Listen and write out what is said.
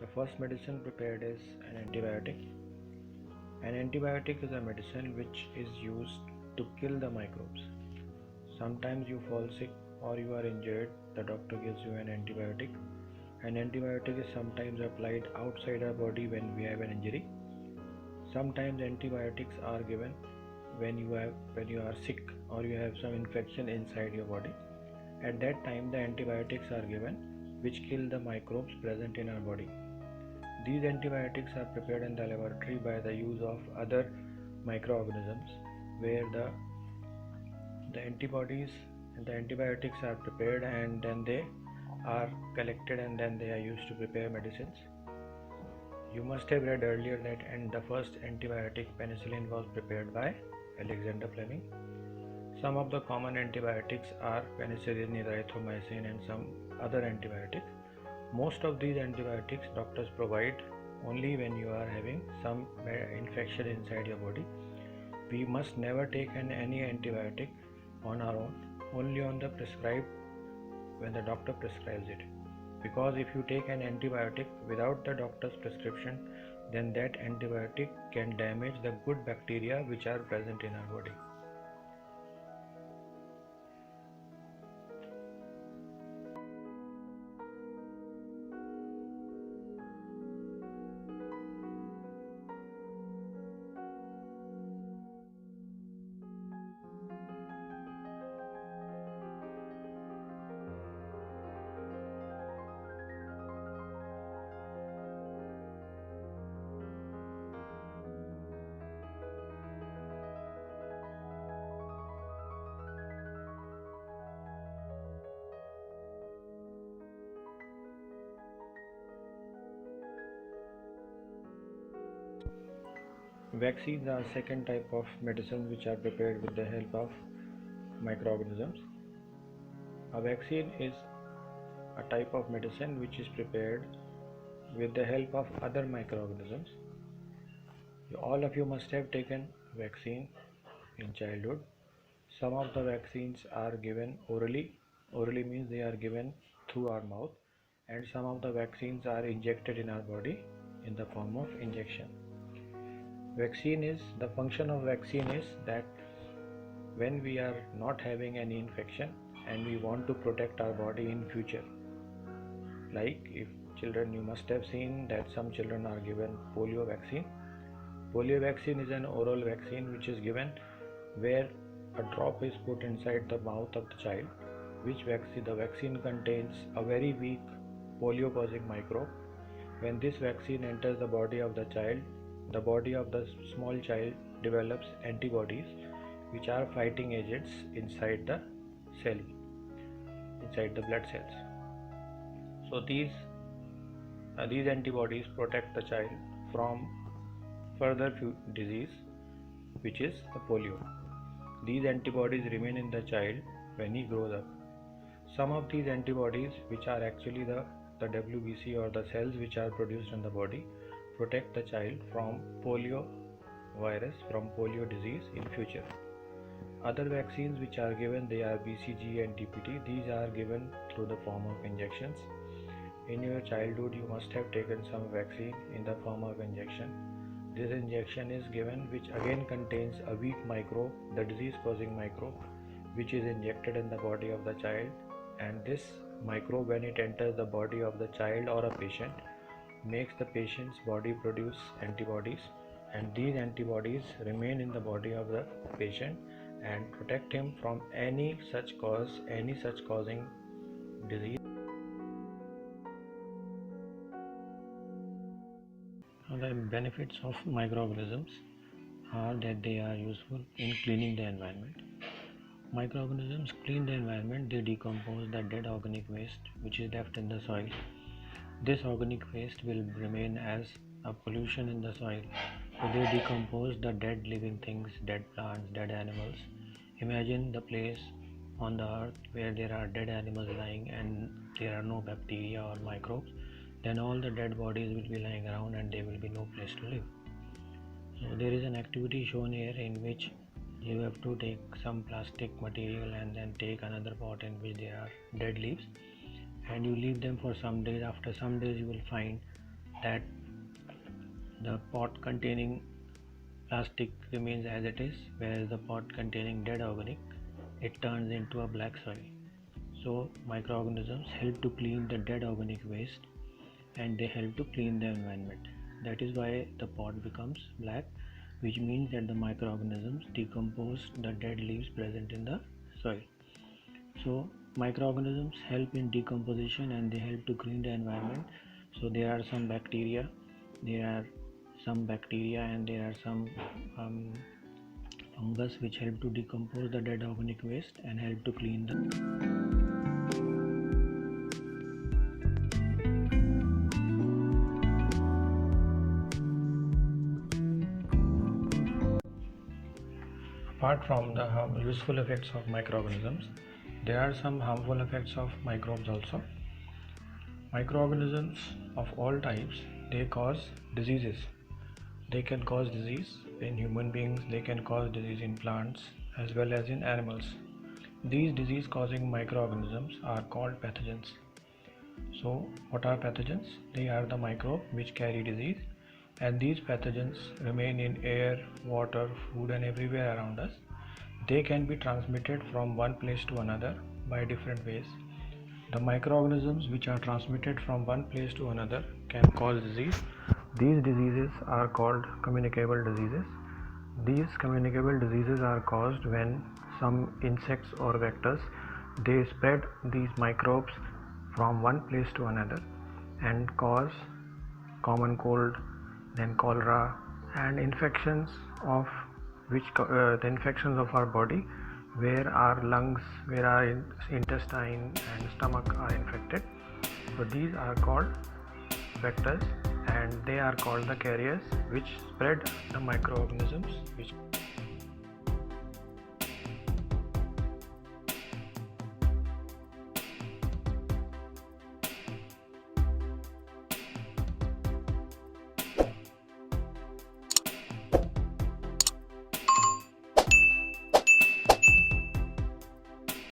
The first medicine prepared is an antibiotic. An antibiotic is a medicine which is used to kill the microbes. Sometimes you fall sick or you are injured, the doctor gives you an antibiotic. An antibiotic is sometimes applied outside our body when we have an injury. Sometimes antibiotics are given when you are sick or you have some infection inside your body. At that time the antibiotics are given which kill the microbes present in our body. These antibiotics are prepared in the laboratory by the use of other microorganisms, where the antibodies and the antibiotics are prepared and then they are collected and then they are used to prepare medicines. You must have read earlier that the first antibiotic, penicillin, was prepared by Alexander Fleming. Some of the common antibiotics are penicillin, erythromycin and some other antibiotics. Most of these antibiotics doctors provide only when you are having some infection inside your body. We must never take any antibiotic on our own, only on the prescribed when the doctor prescribes it. Because if you take an antibiotic without the doctor's prescription, then that antibiotic can damage the good bacteria which are present in our body. Vaccines are second type of medicine which are prepared with the help of microorganisms. A vaccine is a type of medicine which is prepared with the help of other microorganisms. All of you must have taken vaccine in childhood. Some of the vaccines are given orally. Orally means they are given through our mouth, and some of the vaccines are injected in our body in the form of injection. The function of vaccine is that when we are not having any infection and we want to protect our body in future, like if children, you must have seen that some children are given polio vaccine. Polio vaccine is an oral vaccine which is given where a drop is put inside the mouth of the child, the vaccine contains a very weak polio causing microbe. When this vaccine enters the body of the child, the body of the small child develops antibodies which are fighting agents inside the cell, inside the blood cells. So these antibodies protect the child from further disease, which is the polio. These antibodies remain in the child when he grows up. Some of these antibodies, which are actually the WBC or the cells which are produced in the body, protect the child from polio virus, from polio disease in future. Other vaccines which are given, they are BCG and DPT. These are given through the form of injections. In your childhood you must have taken some vaccine in the form of injection. This injection is given which again contains a weak microbe, the disease causing microbe, which is injected in the body of the child, and this microbe, when it enters the body of the child or a patient, makes the patient's body produce antibodies, and these antibodies remain in the body of the patient and protect him from any such causing disease. The benefits of microorganisms are that they are useful in cleaning the environment. Microorganisms clean the environment. They decompose the dead organic waste which is left in the soil. This organic waste will remain as a pollution in the soil. So they decompose the dead living things, dead plants, dead animals. Imagine the place on the earth where there are dead animals lying and there are no bacteria or microbes. Then all the dead bodies will be lying around and there will be no place to live. So there is an activity shown here in which you have to take some plastic material and then take another pot in which there are dead leaves, and you leave them for some days. After some days you will find that the pot containing plastic remains as it is, whereas the pot containing dead organic, it turns into a black soil. So microorganisms help to clean the dead organic waste and they help to clean the environment. That is why the pot becomes black, which means that the microorganisms decompose the dead leaves present in the soil. So microorganisms help in decomposition and they help to clean the environment. So there are some bacteria, and there are some fungus which help to decompose the dead organic waste and help to clean the Apart from the useful effects of microorganisms, there are some harmful effects of microbes also. Microorganisms of all types, they cause diseases. They can cause disease in human beings, they can cause disease in plants as well as in animals. These disease causing microorganisms are called pathogens. So what are pathogens? They are the microbes which carry disease, and these pathogens remain in air, water, food and everywhere around us. They can be transmitted from one place to another by different ways. The microorganisms which are transmitted from one place to another can cause disease. These diseases are called communicable diseases. These communicable diseases are caused when some insects or vectors, they spread these microbes from one place to another and cause common cold, then cholera and infections of the infections of our body, where our lungs, where our intestine and stomach are infected. So these are called vectors and they are called the carriers which spread the microorganisms which